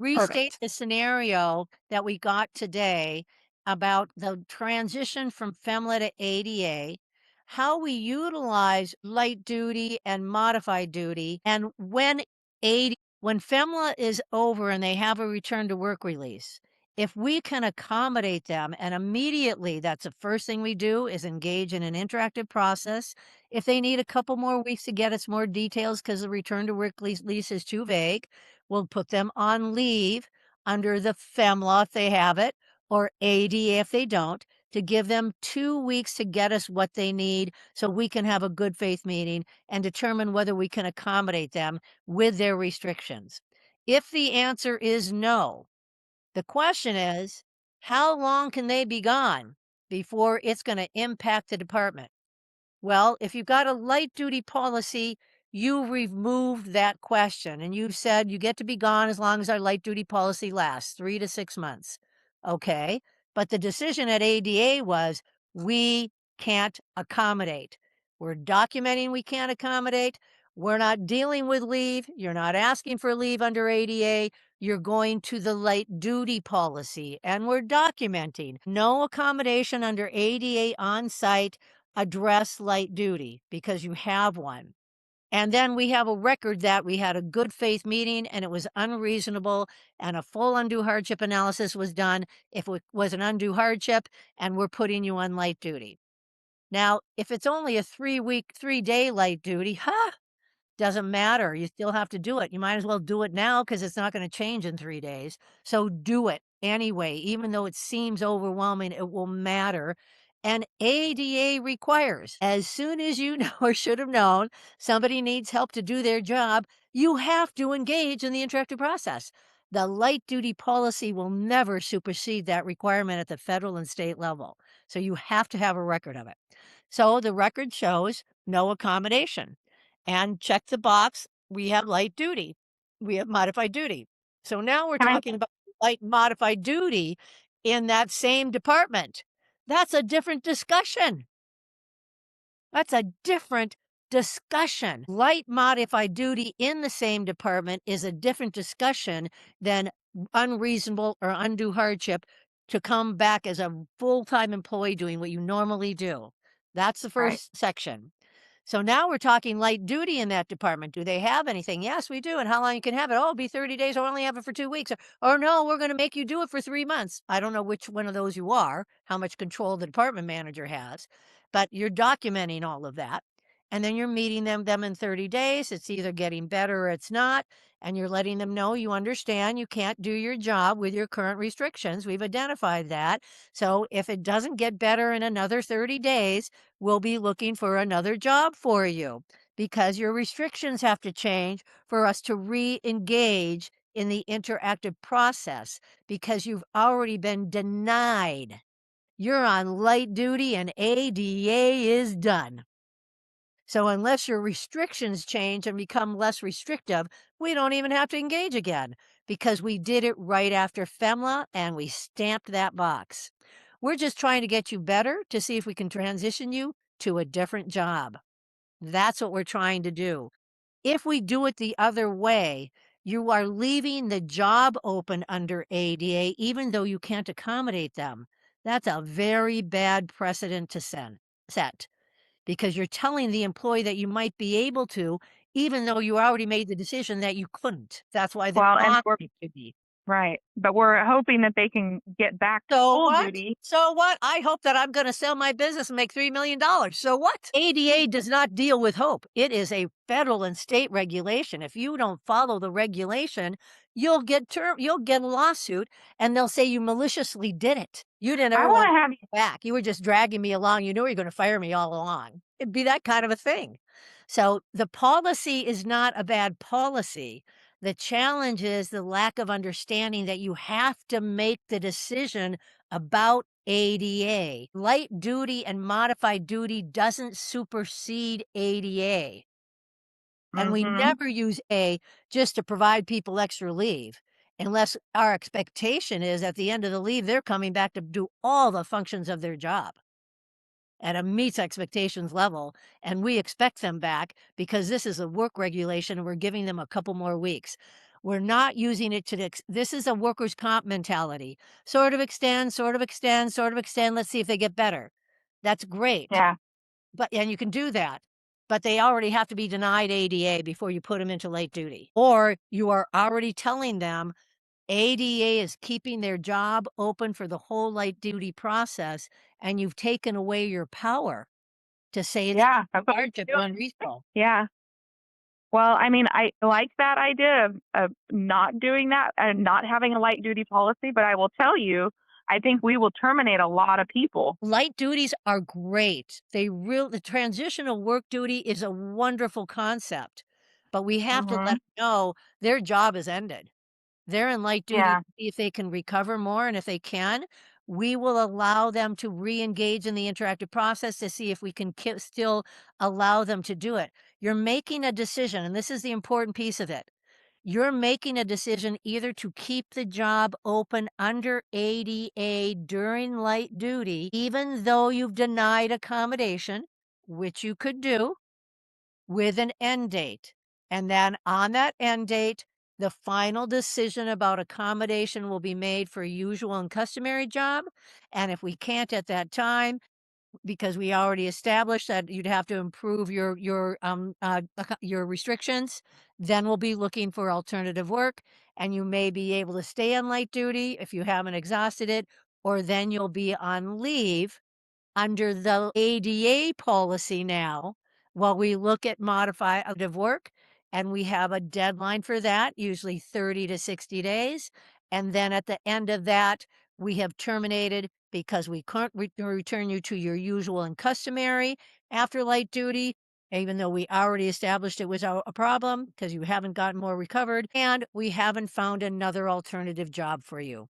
restate Perfect. the scenario that we got today about the transition from FMLA to ADA, how we utilize light duty and modified duty, and when FMLA is over and they have a return to work release, if we can accommodate them and immediately that's the first thing we do is engage in an interactive process. If they need a couple more weeks to get us more details because the return to work lease is too vague, we'll put them on leave under the FEMLA if they have it, or ADA if they don't, to give them 2 weeks to get us what they need so we can have a good faith meeting and determine whether we can accommodate them with their restrictions. If the answer is no, the question is, how long can they be gone before it's going to impact the department? Well, if you've got a light duty policy, you removed that question and you've said you get to be gone as long as our light duty policy lasts 3 to 6 months. Okay. But the decision at ADA was we can't accommodate. We're documenting we can't accommodate. We're not dealing with leave. You're not asking for leave under ADA. You're going to the light duty policy and we're documenting no accommodation under ADA on site, address light duty because you have one. And then we have a record that we had a good faith meeting and it was unreasonable and a full undue hardship analysis was done if it was an undue hardship and we're putting you on light duty. Now, if it's only a 3-week, 3-day light duty, doesn't matter, you still have to do it. You might as well do it now because it's not gonna change in 3 days. So do it anyway, even though it seems overwhelming, it will matter. And ADA requires, as soon as you know or should have known somebody needs help to do their job, you have to engage in the interactive process. The light duty policy will never supersede that requirement at the federal and state level. So you have to have a record of it. So the record shows no accommodation and check the box. We have light duty. We have modified duty. So now we're Can I talking about light modified duty in that same department. That's a different discussion. That's a different discussion. Light modified duty in the same department is a different discussion than unreasonable or undue hardship to come back as a full-time employee doing what you normally do. That's the right. first section. So now we're talking light duty in that department. Do they have anything? Yes, we do. And how long you can have it? Oh, it'll be 30 days or only have it for 2 weeks. Or no, we're going to make you do it for 3 months. I don't know which one of those you are, how much control the department manager has, but you're documenting all of that. And then you're meeting them in 30 days. It's either getting better or it's not. And you're letting them know you understand you can't do your job with your current restrictions. We've identified that. So if it doesn't get better in another 30 days, we'll be looking for another job for you because your restrictions have to change for us to re engage in the interactive process because you've already been denied. You're on light duty and ADA is done. So, unless your restrictions change and become less restrictive, we don't even have to engage again because we did it right after FEMLA and we stamped that box. We're just trying to get you better to see if we can transition you to a different job. That's what we're trying to do. If we do it the other way, you are leaving the job open under ADA, even though you can't accommodate them. That's a very bad precedent to set because you're telling the employee that you might be able to, even though you already made the decision that you couldn't. That's why they're Well, and on we're duty. right, but we're hoping that they can get back to So full what? duty. So what? I hope that I'm gonna sell my business and make $3 million. So what? ADA does not deal with hope. It is a federal and state regulation. If you don't follow the regulation, you'll get a lawsuit and they'll say you maliciously did it. You didn't I ever want wanna to have go back. You were just dragging me along. You knew you were gonna fire me all along. It'd be that kind of a thing. So the policy is not a bad policy. The challenge is the lack of understanding that you have to make the decision about ADA. Light duty and modified duty doesn't supersede ADA. And we mhm. never use A just to provide people extra leave unless our expectation is at the end of the leave, they're coming back to do all the functions of their job and it meets expectations level. And we expect them back because this is a work regulation and we're giving them a couple more weeks. We're not using it to this is a workers' comp mentality. Sort of extend, sort of extend, sort of extend. Let's see if they get better. That's great. Yeah. But and you can do that, but they already have to be denied ADA before you put them into late duty. Or you are already telling them ADA is keeping their job open for the whole light duty process, and you've taken away your power to say it's Yeah. That's what hardship we're or doing. unreasonable. Yeah. Well, I mean, I like that idea of not doing that and not having a light duty policy, but I will tell you, I think we will terminate a lot of people. Light duties are great. The transitional work duty is a wonderful concept, but we have to let Mhm. 'em know their job is ended. They're in light duty Yeah. to see if they can recover more, and if they can, we will allow them to reengage in the interactive process to see if we can still allow them to do it. You're making a decision, and this is the important piece of it. You're making a decision either to keep the job open under ADA during light duty, even though you've denied accommodation, which you could do with an end date. And then on that end date, the final decision about accommodation will be made for a usual and customary job. And if we can't at that time, because we already established that you'd have to improve your restrictions, then we'll be looking for alternative work, and you may be able to stay on light duty if you haven't exhausted it, or then you'll be on leave under the ADA policy now, while we look at modified work, and we have a deadline for that, usually 30 to 60 days. And then at the end of that, we have terminated because we can't return you to your usual and customary after light duty, even though we already established it was a problem because you haven't gotten more recovered and we haven't found another alternative job for you.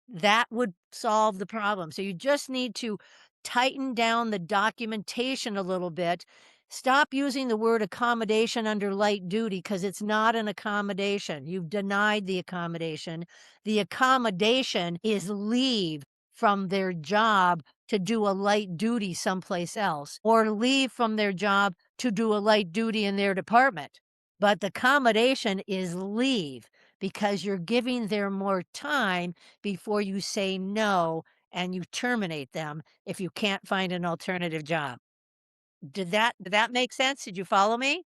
That would solve the problem. So you just need to tighten down the documentation a little bit. Stop using the word accommodation under light duty because it's not an accommodation. You've denied the accommodation. The accommodation is leave from their job to do a light duty someplace else or leave from their job to do a light duty in their department. But the accommodation is leave because you're giving them more time before you say no and you terminate them if you can't find an alternative job. Did that make sense? Did you follow me?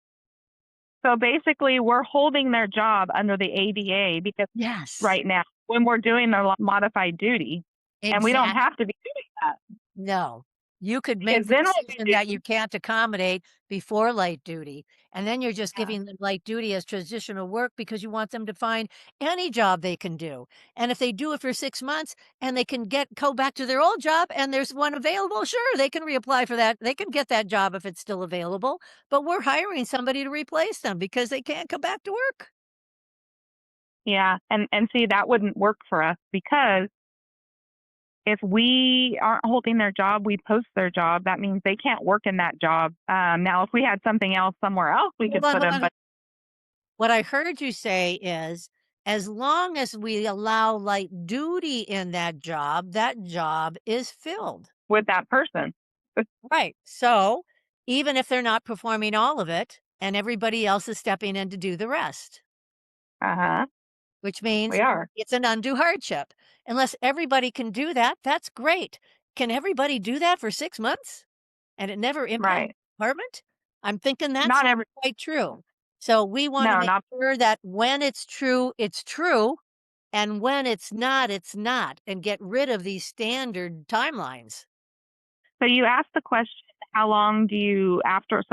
So basically, we're holding their job under the ADA because Yes. right now, when we're doing the modified duty, and we don't Exactly. have to be doing that No. You could because make the then what we decision do, that you can't accommodate before light duty, and then you're just yeah, giving them light duty as transitional work because you want them to find any job they can do. And if they do it for 6 months and they can go back to their old job and there's one available, sure, they can reapply for that. They can get that job if it's still available, but we're hiring somebody to replace them because they can't come back to work. yeah, and see that wouldn't work for us because if we aren't holding their job, we post their job. That means they can't work in that job. Now, if we had something else somewhere else, we Hold could on, put hold them, on. but What I heard you say is, as long as we allow light duty in that job is filled. with that person. Right. So even if they're not performing all of it and everybody else is stepping in to do the rest, Uh-huh. which We means are. it's an undue hardship. Unless everybody can do that, that's great. Can everybody do that for 6 months and it never impacts Right. the department? I'm thinking that's Not not every quite true. So we want to no, make not sure that when it's true, and when it's not, and get rid of these standard timelines. so you asked the question, how long do you afterwards,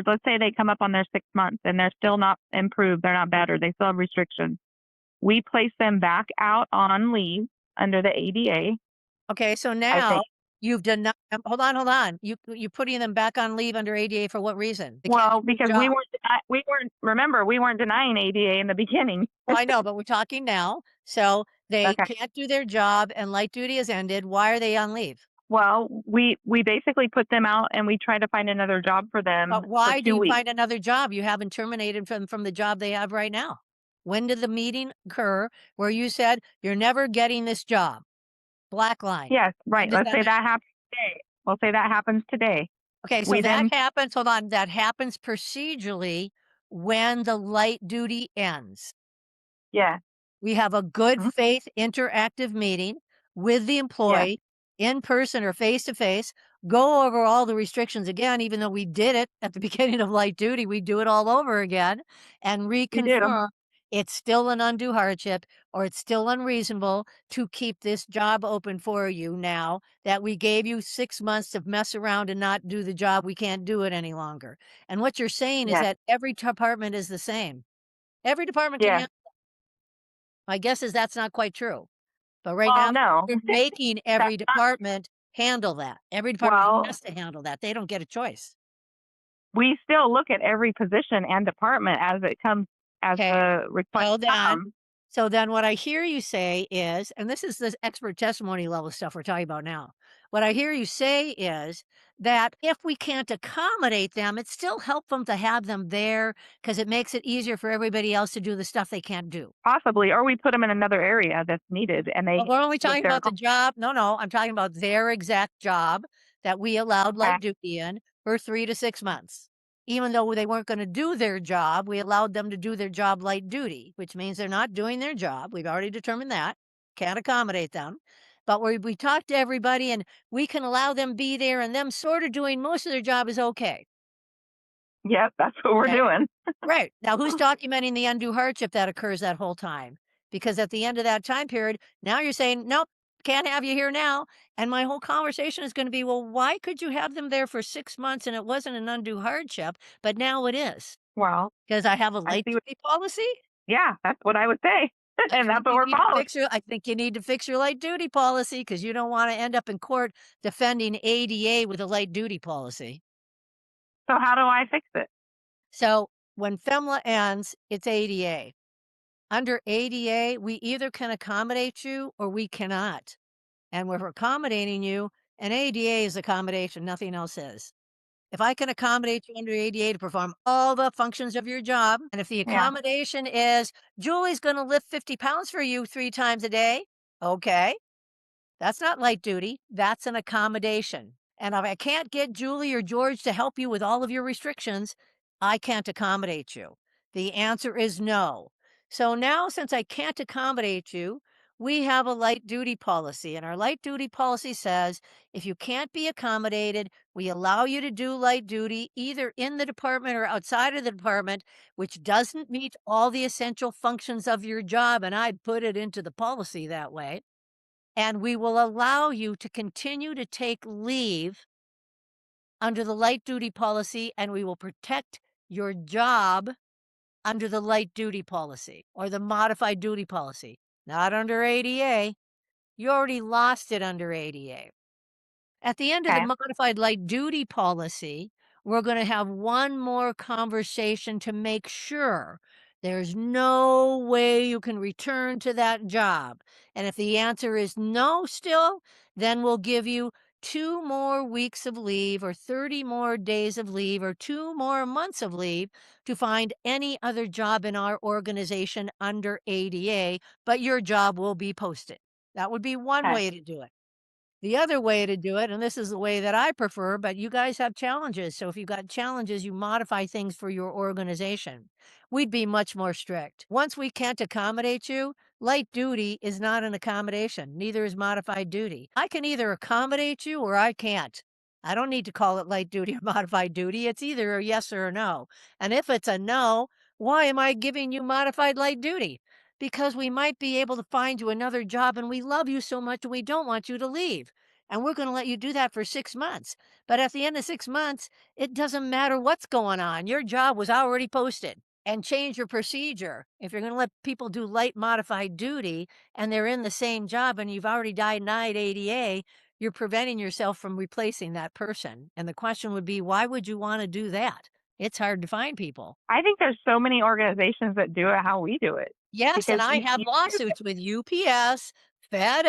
let's say they come up on their 6 months and they're still not improved, they're not better, they still have restrictions. We place them back out on leave under the ADA, Okay, so I now think. you've denied. Hold on. You putting them back on leave under ADA for what reason? They can't Well, do their because job. we weren't remember, we weren't denying ADA in the beginning. Well, I know, but we're talking now. So they Okay. can't do their job and light duty has ended. Why are they on leave? Well, we basically put them out and we try to find another job for them But for why do 2 you weeks. find another job? You haven't terminated from the job they have right now. When did the meeting occur where you said you're never getting this job? Black line. Yes, When right. does Let's that say happen? that happens today. We'll say that happens today. Okay, so We that then happens, hold on, that happens procedurally when the light duty ends. Yeah. We have a good Mhm. faith interactive meeting with the Yeah. employee in person or face to face, go over all the restrictions again, even though we did it at the beginning of light duty, we do it all over again and We did 'em. reconfirm it's still an undue hardship or it's still unreasonable to keep this job open for you now that we gave you 6 months to mess around and not do the job. We can't do it any longer. And what you're saying is Yeah. that every department is the same. Every department can Yeah. handle. My guess is that's not quite true. But right Well, now, no. we're making That's every not department handle that. Every department well, has to handle that. They don't get a choice. we still look at every position and department as it comes as Okay. the request So then come. so then what I hear you say is, and this is the expert testimony level stuff we're talking about now. What I hear you say is that if we can't accommodate them, it's still helpful to have them there because it makes it easier for everybody else to do the stuff they can't do. Possibly, or we put them in another area that's needed and But they we're only with talking their about the job. No, no, I'm talking about their exact job that we allowed okay. light duty in for 3 to 6 months. Even though they weren't gonna do their job, we allowed them to do their job light duty, which means they're not doing their job. We've already determined that. Can't accommodate them. But we talked to everybody and we can allow them be there and them sort of doing most of their job is okay. Yep, that's what we're Okay? doing. Right. Now who's documenting the undue hardship that occurs that whole time? Because at the end of that time period, now you're saying, "Nope, can't have you here now." And my whole conversation is gonna be, "Well, why could you have them there for 6 months and it wasn't an undue hardship, but now it is? Well, Because I have a I light see what duty policy?" yeah, that's what I would say, I and that's think what you we're need to following. fix your I think you need to fix your light duty policy because you don't wanna end up in court defending ADA with a light duty policy. So how do I fix it? So, when FMLA ends, it's ADA. Under ADA, we either can accommodate you or we cannot. And we're accommodating you, and ADA is accommodation, nothing else is. If I can accommodate you under ADA to perform all the functions of your job, and if the Yeah, accommodation is Julie's going to lift 50 pounds for you 3 times a day, okay. That's not light duty. That's an accommodation. And if I can't get Julie or George to help you with all of your restrictions, I can't accommodate you. The answer is no. So now, since I can't accommodate you, we have a light duty policy. And our light duty policy says if you can't be accommodated, we allow you to do light duty either in the department or outside of the department, which doesn't meet all the essential functions of your job. And I put it into the policy that way and we will allow you to continue to take leave under the light duty policy, and we will protect your job under the light duty policy or the modified duty policy, not under ADA. You already lost it under ADA. At the end of the okay. modified light duty policy, we're going to have one more conversation to make sure there's no way you can return to that job. And if the answer is no, still, then we'll give you 2 more weeks of leave, or 30 more days of leave, or 2 more months of leave to find any other job in our organization under ADA, but your job will be posted. That would be one Okay. way to do it. The other way to do it, and this is the way that I prefer, but you guys have challenges. So if you've got challenges, you modify things for your organization. We'd be much more strict. Once we can't accommodate you, light duty is not an accommodation. Neither is modified duty. I can either accommodate you or I can't. I don't need to call it light duty or modified duty. It's either a yes or a no. And if it's a no, why am I giving you modified light duty? Because we might be able to find you another job and we love you so much and we don't want you to leave. And we're going to let you do that for 6 months. But at the end of 6 months, it doesn't matter what's going on. Your job was already posted and change your procedure. If you're going to let people do light modified duty and they're in the same job and you've already denied ADA, you're preventing yourself from replacing that person. And the question would be, why would you want to do that? It's hard to find people. I think there's so many organizations that do it how we do it Yes, and because I have you lawsuits with UPS,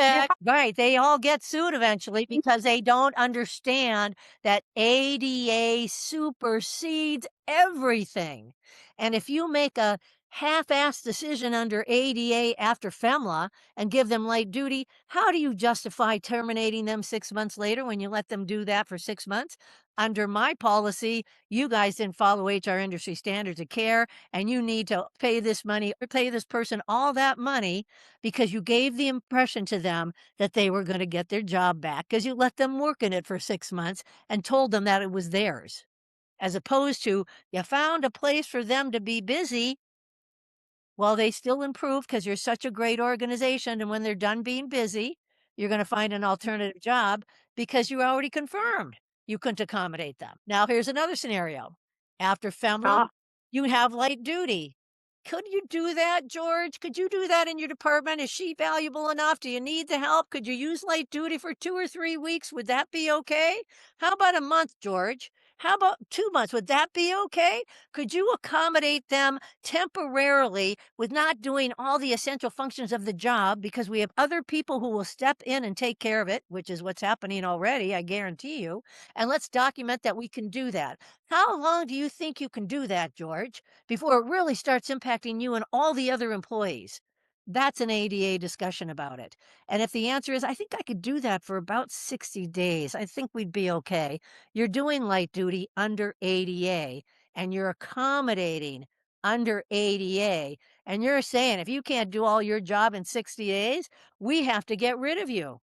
yeah, FedEx, right, they all get sued eventually because they don't understand that ADA supersedes everything. And if you make a half-assed decision under ADA after FMLA and give them light duty, how do you justify terminating them 6 months later when you let them do that for 6 months? Under my policy, you guys didn't follow HR industry standards of care, and you need to pay this money or pay this person all that money because you gave the impression to them that they were gonna get their job back because you let them work in it for 6 months and told them that it was theirs, as opposed to, you found a place for them to be busy. Well, they still improve because you're such a great organization, and when they're done being busy, you're gonna find an alternative job because you already confirmed you couldn't accommodate them. Now, here's another scenario. After FEMLA, Oh, you have light duty. Could you do that, George? Could you do that in your department? Is she valuable enough? Do you need the help? Could you use light duty for 2 or 3 weeks? Would that be okay? How about a month, George? How about 2 months? Would that be okay? Could you accommodate them temporarily with not doing all the essential functions of the job because we have other people who will step in and take care of it, which is what's happening already, I guarantee you. And let's document that we can do that. How long do you think you can do that, George, before it really starts impacting you and all the other employees? That's an ADA discussion about it. And if the answer is, I think I could do that for about 60 days, I think we'd be okay. You're doing light duty under ADA and you're accommodating under ADA, and you're saying, if you can't do all your job in 60 days, we have to get rid of you.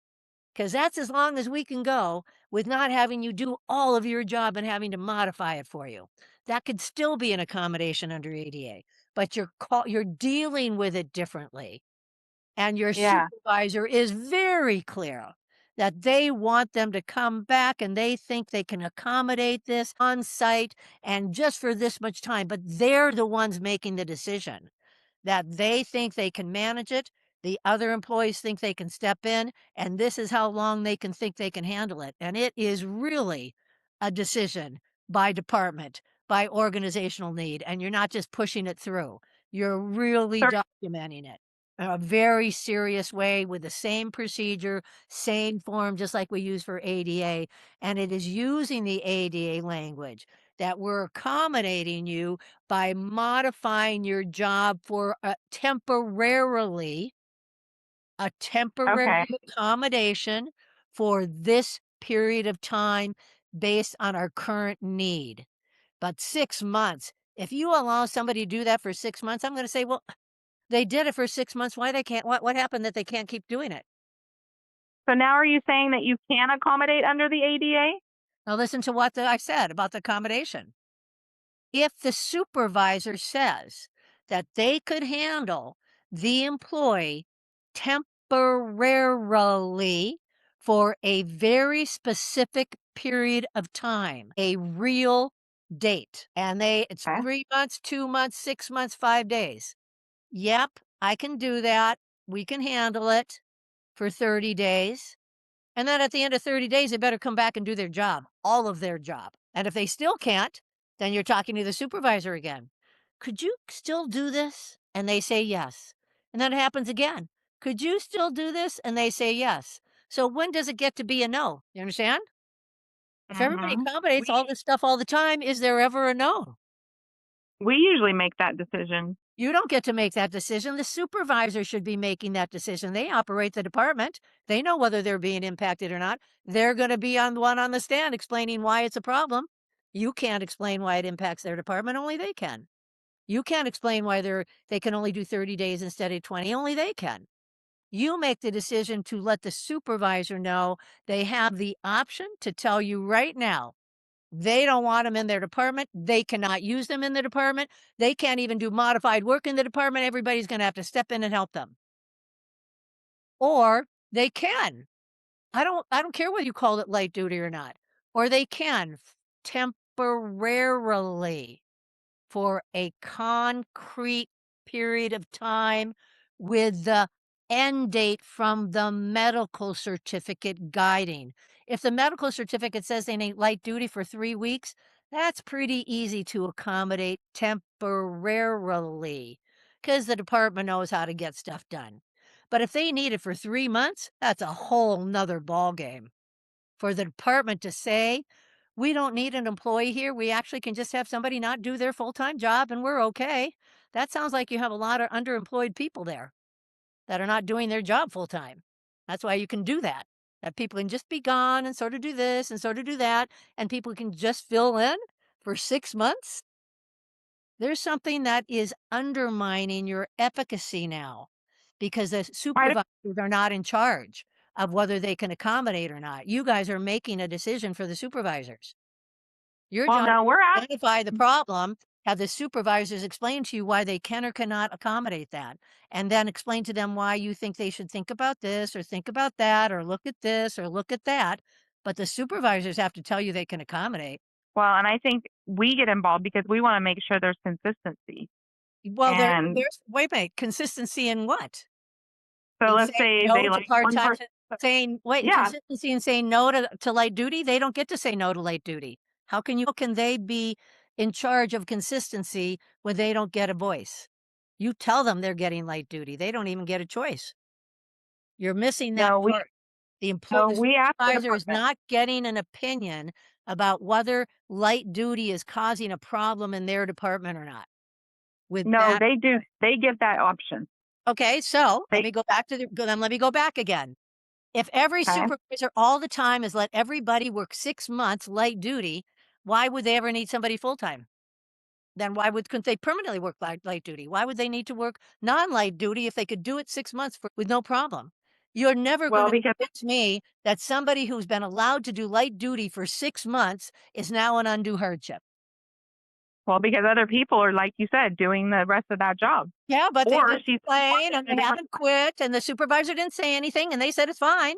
Because that's as long as we can go with not having you do all of your job and having to modify it for you. That could still be an accommodation under ADA, but you're dealing with it differently. And your yeah. supervisor is very clear that they want them to come back and they think they can accommodate this on site and just for this much time, but they're the ones making the decision that they think they can manage it. The other employees think they can step in, and this is how long they can think they can handle it. And it is really a decision by department, by organizational need, and you're not just pushing it through. You're really So, documenting it in a very serious way with the same procedure, same form, just like we use for ADA. And it is using the ADA language that we're accommodating you by modifying your job for a temporary okay. accommodation for this period of time based on our current need. But 6 months, if you allow somebody to do that for 6 months, I'm gonna say, "Well, they did it for 6 months, why they can't what happened that they can't keep doing it?" So now are you saying that you can accommodate under the ADA? Now listen to what I said about the accommodation. If the supervisor says that they could handle the employee temporarily for a very specific period of time, a real date, and it's Okay. 3 months, 2 months, 6 months, 5 days. Yep, I can do that. We can handle it for 30 days. And then at the end of 30 days, they better come back and do their job, all of their job. And if they still can't, then you're talking to the supervisor again. Could you still do this? And they say yes. And then it happens again. Could you still do this? And they say yes. So when does it get to be a no? You understand? If everybody Mhm. accommodates all We this stuff all the time, is there ever a no? we usually make that decision. You don't get to make that decision. The supervisor should be making that decision. They operate the department. They know whether they're being impacted or not. They're going to be on the stand explaining why it's a problem. You can't explain why it impacts their department. Only they can. You can't explain why they can only do 30 days instead of 20. Only they can. You make the decision to let the supervisor know they have the option to tell you right now they don't want them in their department. They cannot use them in the department. They can't even do modified work in the department. Everybody's gonna have to step in and help them. Or they can. I don't care whether you call it light duty or not. Or they can temporarily for a concrete period of time with the end date from the medical certificate guiding. If the medical certificate says they need light duty for 3 weeks, that's pretty easy to accommodate temporarily because the department knows how to get stuff done. But if they need it for 3 months, that's a whole nother ballgame. For the department to say, "We don't need an employee here, we actually can just have somebody not do their full-time job and we're okay." That sounds like you have a lot of underemployed people there that are not doing their job full time. That's why you can do that. That people can just be gone and sort of do this and sort of do that, and people can just fill in for 6 months. There's something that is undermining your efficacy now because the Why do supervisors are not in charge of whether they can accommodate or not. You guys are making a decision for the supervisors. Your well, job no, is we're to at identify the problem, have the supervisors explain to you why they can or cannot accommodate that, and then explain to them why you think they should think about this or think about that or look at this or look at that. But the supervisors have to tell you they can accommodate. well, and I think we get involved because we wanna make sure there's consistency. Well, And there's wait a minute, consistency in what? so In let's saying say no they to like one part-time, person. saying wait, and Yeah, consistency in saying no to light duty? They don't get to say no to light duty. How can they be in charge of consistency when they don't get a voice? You tell them they're getting light duty. They don't even get a choice. You're missing that no, we part. no, The we ask the supervisor is department. not getting an opinion about whether light duty is causing a problem in their department or not with No, that. they do. They give that option. Okay, so let They me go back to the then let me go back again. If every okay. supervisor all the time has let everybody work 6 months light duty, why would they ever need somebody full-time? Then why couldn't they permanently work light duty? Why would they need to work non-light duty if they could do it 6 months with no problem? You're never Well, gonna because convince me that somebody who's been allowed to do light duty for 6 months is now an undue hardship. because other people are, like you said, doing the rest of that job, Yeah, but they or didn't she's complain working and in a they different. haven't quit and the supervisor didn't say anything and they said it's fine.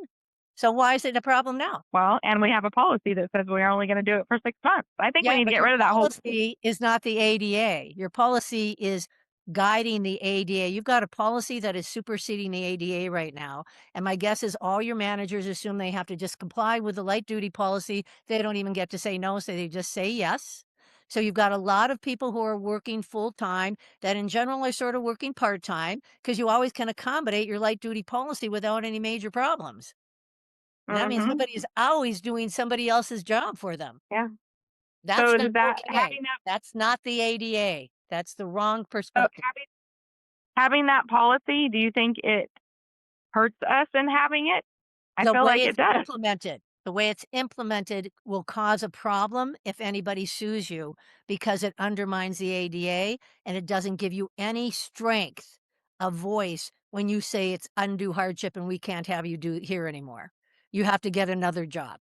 So why is it a problem now? Well, and we have a policy that says we're only gonna do it for 6 months. I think we Yeah, need to but get your rid of that whole. policy is not the ADA. Your policy is guiding the ADA. You've got a policy that is superseding the ADA right now, and my guess is all your managers assume they have to just comply with the light duty policy. They don't even get to say no, so they just say yes. So you've got a lot of people who are working full time that in general are sort of working part time because you always can accommodate your light duty policy without any major problems. And that means Mhm. somebody is always doing somebody else's job for them. Yeah. That's So not is that okay. That's not the ADA. That's the wrong perspective. having that policy, do you think it hurts us in having it? I The feel way like it it's does. implemented the way it's implemented will cause a problem if anybody sues you because it undermines the ADA and it doesn't give you any strength of voice when you say it's undue hardship and we can't have you do it here anymore. You have to get another job.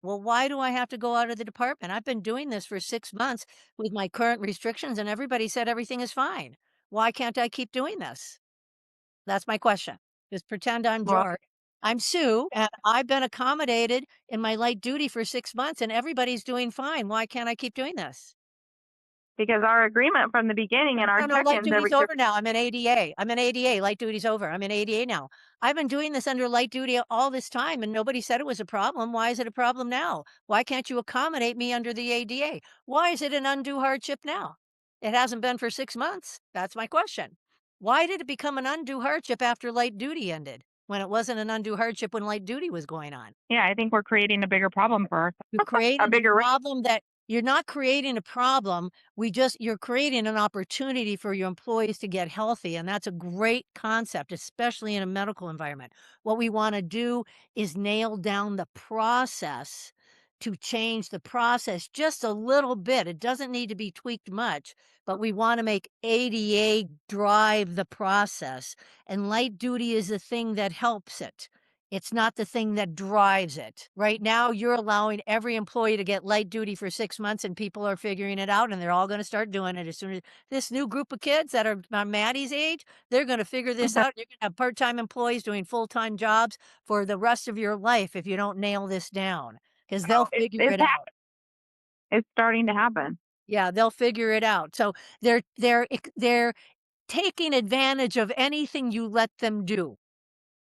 Well, why do I have to go out of the department? I've been doing this for 6 months with my current restrictions and everybody said everything is fine. Why can't I keep doing this? That's my question. Just pretend I'm Well, George. I'm Sue, and I've been accommodated in my light duty for 6 months, and everybody's doing fine. Why can't I keep doing this? because our agreement from the beginning and our No, no, light check-ins duty's every over now. I'm in ADA. I'm in ADA. Light duty's over. I'm in ADA now. I've been doing this under light duty all this time, and nobody said it was a problem. Why is it a problem now? Why can't you accommodate me under the ADA? Why is it an undue hardship now? It hasn't been for 6 months. That's my question. Why did it become an undue hardship after light duty ended when it wasn't an undue hardship when light duty was going on? yeah, I think we're creating a bigger problem for You're a creating a bigger risk. problem that you're not creating a problem. You're creating an opportunity for your employees to get healthy. And that's a great concept, especially in a medical environment. What we want to do is nail down the process to change the process just a little bit. It doesn't need to be tweaked much, but we want to make ADA drive the process. And light duty is the thing that helps it. It's not the thing that drives it. Right now, you're allowing every employee to get light duty for 6 months, and people are figuring it out, and they're all gonna start doing it as soon as this new group of kids that are Maddie's age, they're gonna figure this out. You're gonna have part-time employees doing full-time jobs for the rest of your life if you don't nail this down, because 'cause they'll Oh, figure it out. it's starting to happen. Yeah, they'll figure it out. So they're taking advantage of anything you let them do.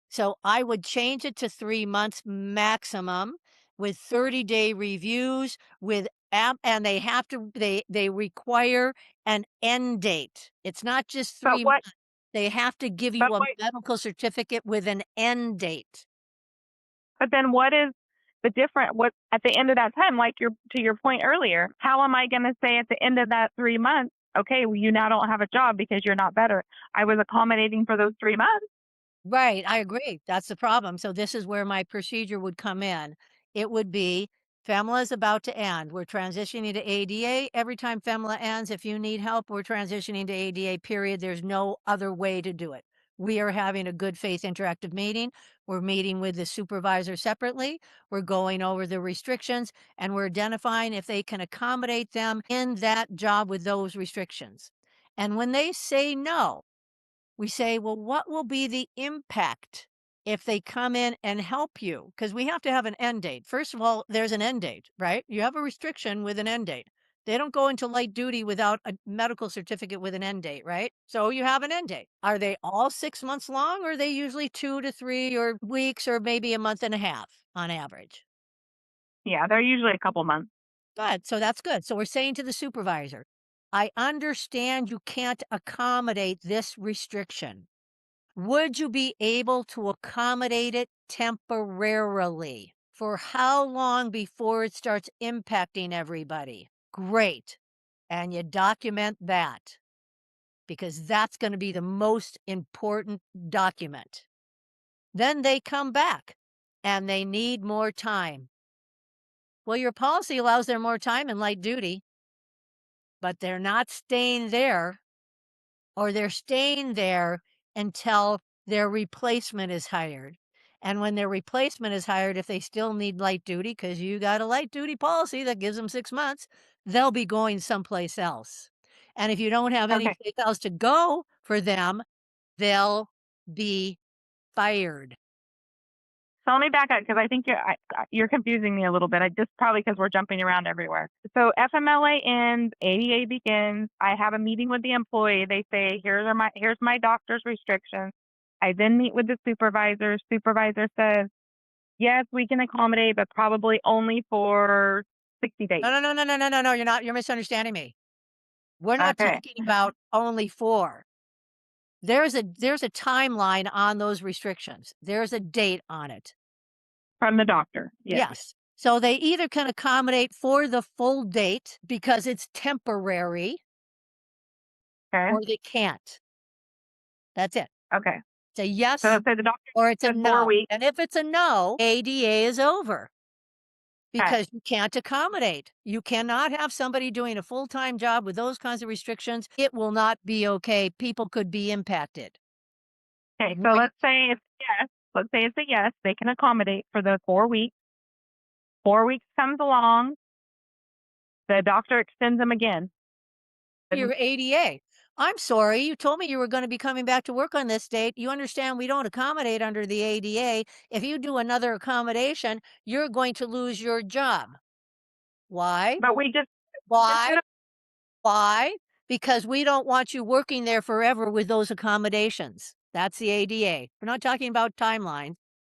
So I would change it to 3 months maximum with 30-day reviews with and they have to they require an end date. It's not just But 3 what months. They have to give but you a what medical certificate with an end date. but then what is the different what at the end of that time, like your to your point earlier, how am I gonna say at the end of that 3 months okay, well, you now don't have a job because you're not better. I was accommodating for those 3 months. Right, I agree. That's the problem. So this is where my procedure would come in. It would be FEMLA is about to end. We're transitioning to ADA. Every time FEMLA ends, if you need help, we're transitioning to ADA, period. There's no other way to do it. We are having a good faith interactive meeting. We're meeting with the supervisor separately. We're going over the restrictions and we're identifying if they can accommodate them in that job with those restrictions. And when they say no, we say, well, what will be the impact if they come in and help you? Because we have to have an end date. First of all, there's an end date, right? You have a restriction with an end date. They don't go into light duty without a medical certificate with an end date, right? So you have an end date. Are they all 6 months long, or are they usually 2 to 3 or weeks or maybe a month and a half on average? Yeah, they're usually a couple months. Good. So that's good. So we're saying to the supervisor, I understand you can't accommodate this restriction. Would you be able to accommodate it temporarily? For how long before it starts impacting everybody? Great. And you document that because that's going to be the most important document. Then they come back and they need more time. Well, your policy allows them more time in light duty, but they're not staying there, or they're staying there until their replacement is hired. And when their replacement is hired, if they still need light duty, because you got a light duty policy that gives them 6 months, they'll be going someplace else. And if you don't have any Okay. place else to go for them, they'll be fired. So let me back up because I think you're confusing me a little bit. I just probably because we're jumping around everywhere. So FMLA ends, ADA begins. I have a meeting with the employee. They say, here's my doctor's restrictions. I then meet with the supervisor. Supervisor says, yes, we can accommodate, but probably only for 60 No, days. no, no, no, no, no, no, no. You're misunderstanding me. We're not Okay. talking about only four. There's a timeline on those restrictions. There's a date on it. From the doctor. Yes. Yes. So they either can accommodate for the full date because it's temporary, Okay. or they can't. That's it. Okay. It's a So yes let's say the doctor or it's a said 4 no. weeks. And if it's a no, ADA is over Okay. because you can't accommodate. You cannot have somebody doing a full-time job with those kinds of restrictions. It will not be okay. People could be impacted. Okay. So Right. let's say it's yes. Let's say it's a yes. They can accommodate for the 4 weeks. 4 weeks comes along. The doctor extends them again. Your ADA. I'm sorry, you told me you were gonna be coming back to work on this date. You understand we don't accommodate under the ADA. If you do another accommodation, you're going to lose your job. Why? But we just Why? did a Why? Because we don't want you working there forever with those accommodations. That's the ADA. We're not talking about timelines.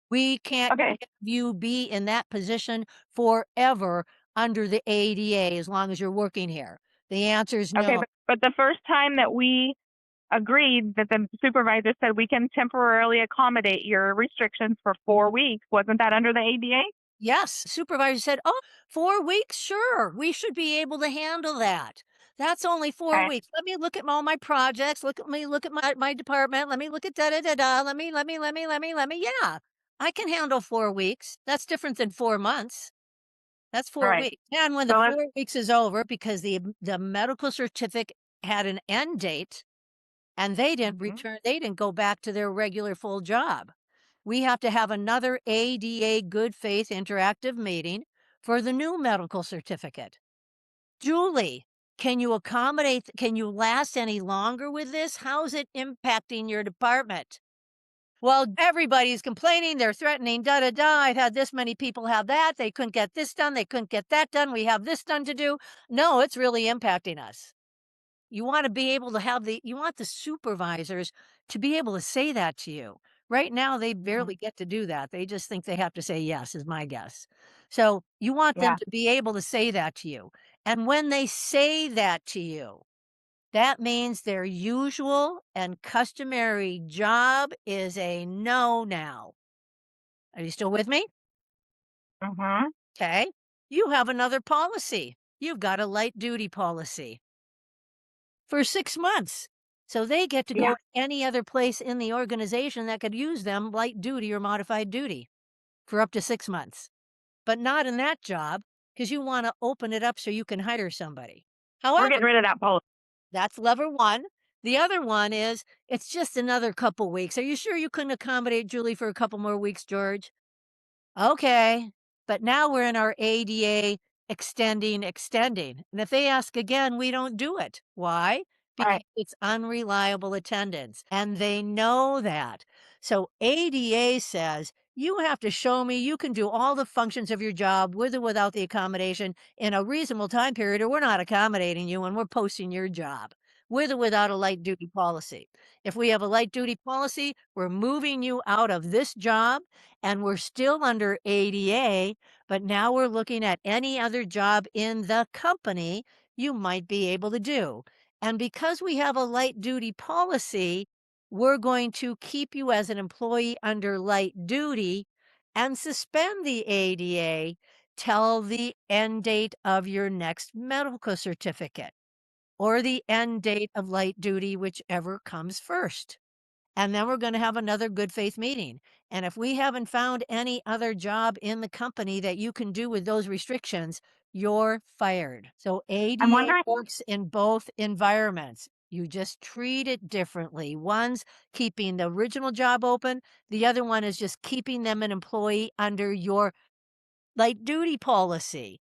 We can't okay. have you be in that position forever under the ADA as long as you're working here. The answer is Okay. no. But the first time that we agreed that the supervisor said we can temporarily accommodate your restrictions for 4 weeks, wasn't that under the ADA? Yes, supervisor said, "Oh, 4 weeks? Sure, we should be able to handle that. That's only 4 Okay. weeks. Let me look at all my projects, look at my department, let me look at da da da da, yeah, I can handle 4 weeks. That's different than 4 months. That's All 4 right. weeks. And when the So let's 4 weeks is over because the medical certificate had an end date and Mhm. they didn't go back to their regular full job. We have to have another ADA good faith interactive meeting for the new medical certificate. Julie, can you last any longer with this? How's it impacting your department? Well, everybody's complaining, they're threatening, da da da. I've had this many people have that. They couldn't get this done, they couldn't get that done. We have this done to do. No, it's really impacting us. You wanna be able to have you want the supervisors to be able to say that to you. Right now, they Mhm. barely get to do that. They just think they have to say yes, is my guess. So, you want them Yeah. to be able to say that to you. And when they say that to you, that means their usual and customary job is a no now. Are you still with me? Mhm. Okay. You have another policy. You've got a light duty policy. for 6 months. So they get to Yeah. go any other place in the organization that could use them light duty or modified duty for up to 6 months, but not in that job because you wanna open it up so you can hire somebody. We're However, getting rid of that policy. that's lever 1. The other one is, it's just another couple weeks. Are you sure you couldn't accommodate Julie for a couple more weeks, George? Okay, but now we're in our ADA extending. And if they ask again, we don't do it. Why? Because Right. it's unreliable attendance, and they know that. So ADA says you have to show me you can do all the functions of your job with or without the accommodation in a reasonable time period, or we're not accommodating you and we're posting your job with or without a light duty policy. If we have a light duty policy, we're moving you out of this job and we're still under ADA, but now we're looking at any other job in the company you might be able to do. And because we have a light duty policy, we're going to keep you as an employee under light duty and suspend the ADA till the end date of your next medical certificate or the end date of light duty, whichever comes first. And then we're gonna have another good faith meeting. And if we haven't found any other job in the company that you can do with those restrictions, you're fired. So I'm ADA wondering. works in both environments. You just treat it differently. One's keeping the original job open, the other one is just keeping them an employee under your light duty policy.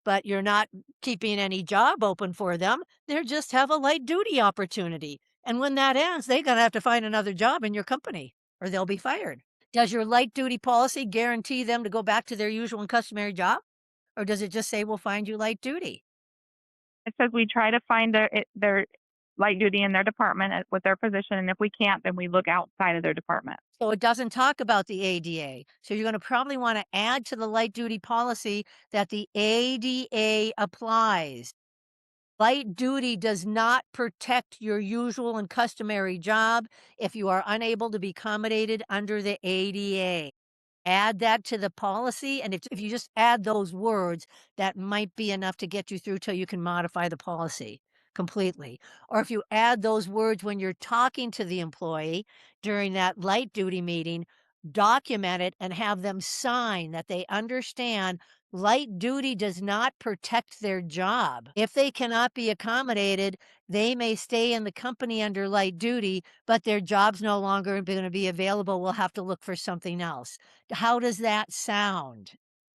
But you're not keeping any job open for them. They just have a light duty opportunity. And when that ends, they're gonna have to find another job in your company or they'll be fired. Does your light duty policy guarantee them to go back to their usual and customary job? Or does it just say we'll find you light duty? It says we try to find their light duty in their department with their position, and if we can't, then we look outside of their department. So it doesn't talk about the ADA. So you're going to probably want to add to the light duty policy that the ADA applies. Light duty does not protect your usual and customary job if you are unable to be accommodated under the ADA. Add that to the policy, and if you just add those words, that might be enough to get you through till you can modify the policy completely. Or if you add those words when you're talking to the employee during that light duty meeting, document it and have them sign that they understand light duty does not protect their job. If they cannot be accommodated, they may stay in the company under light duty, but their job's no longer going to be available. We'll have to look for something else. How does that sound?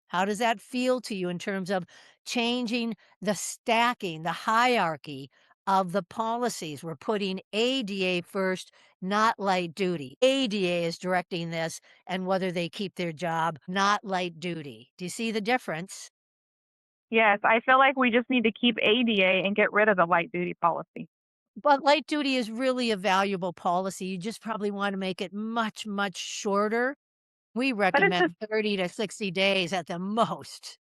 How does that feel to you in terms of changing the stacking, the hierarchy of the policies? We're putting ADA first, not light duty. ADA is directing this and whether they keep their job, not light duty. Do you see the difference? Yes, I feel like we just need to keep ADA and get rid of the light duty policy. But light duty is really a valuable policy. You just probably want to make it much, much shorter. We But it's just, recommend 30 to 60 days at the most.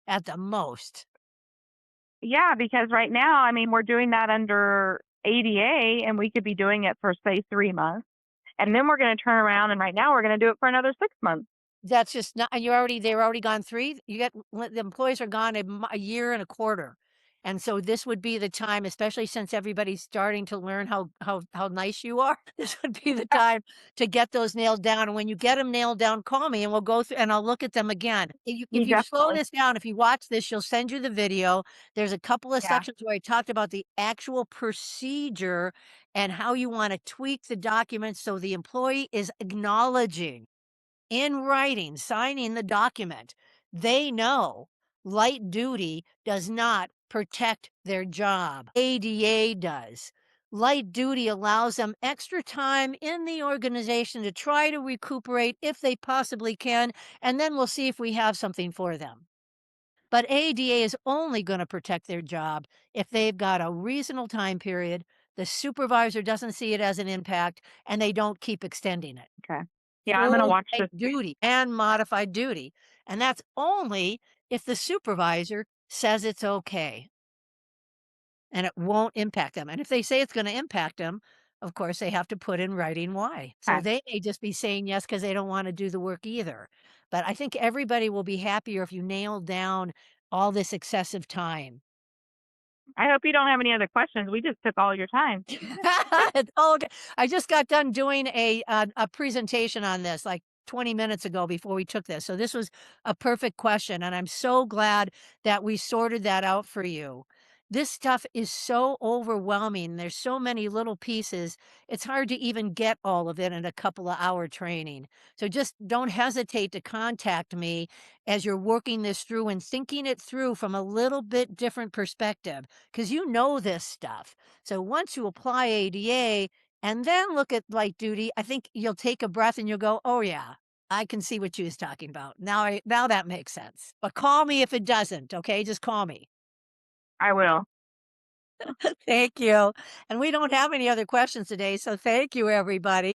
yeah, because right now, I mean, we're doing that under ADA, and we could be doing it for, say, 3 months. And then we're going to turn around, and right now we're going to do it for another 6 months. That's just not, and you're already they're already gone 3. You get the employees are gone a year and a quarter. And so this would be the time, especially since everybody's starting to learn how nice you are. This would be the time to get those nailed down. And when you get them nailed down, call me and we'll go through and I'll look at them again. If You you slow definitely, this down, if you watch this, she'll send you the video. There's a couple of yeah. sections where I talked about the actual procedure and how you want to tweak the documents so the employee is acknowledging in writing, signing the document, they know light duty does not protect their job. ADA does. Light duty allows them extra time in the organization to try to recuperate if they possibly can, and then we'll see if we have something for them. But ADA is only going to protect their job if they've got a reasonable time period, the supervisor doesn't see it as an impact, and they don't keep extending it. Okay. Yeah, I'm going to Full watch light this. duty and modified duty, and that's only if the supervisor says it's okay and it won't impact them, and if they say it's gonna impact them, of course, they have to put in writing why. So Okay. they may just be saying yes because they don't wanna do the work either. But I think everybody will be happier if you nail down all this excessive time. I hope you don't have any other questions. We just took all your time. Oh, okay. I just got done doing a presentation on this like 20 minutes ago before we took this. So this was a perfect question, and I'm so glad that we sorted that out for you. This stuff is so overwhelming. There's so many little pieces. It's hard to even get all of it in a couple of hour training. So just don't hesitate to contact me as you're working this through and thinking it through from a little bit different perspective because you know this stuff. So once you apply ADA and then look at light duty, I think you'll take a breath and you'll go, "Oh yeah, I can see what you was talking about. Now that makes sense." But call me if it doesn't, okay? Just call me. I will. Thank you. And we don't have any other questions today, so thank you, everybody.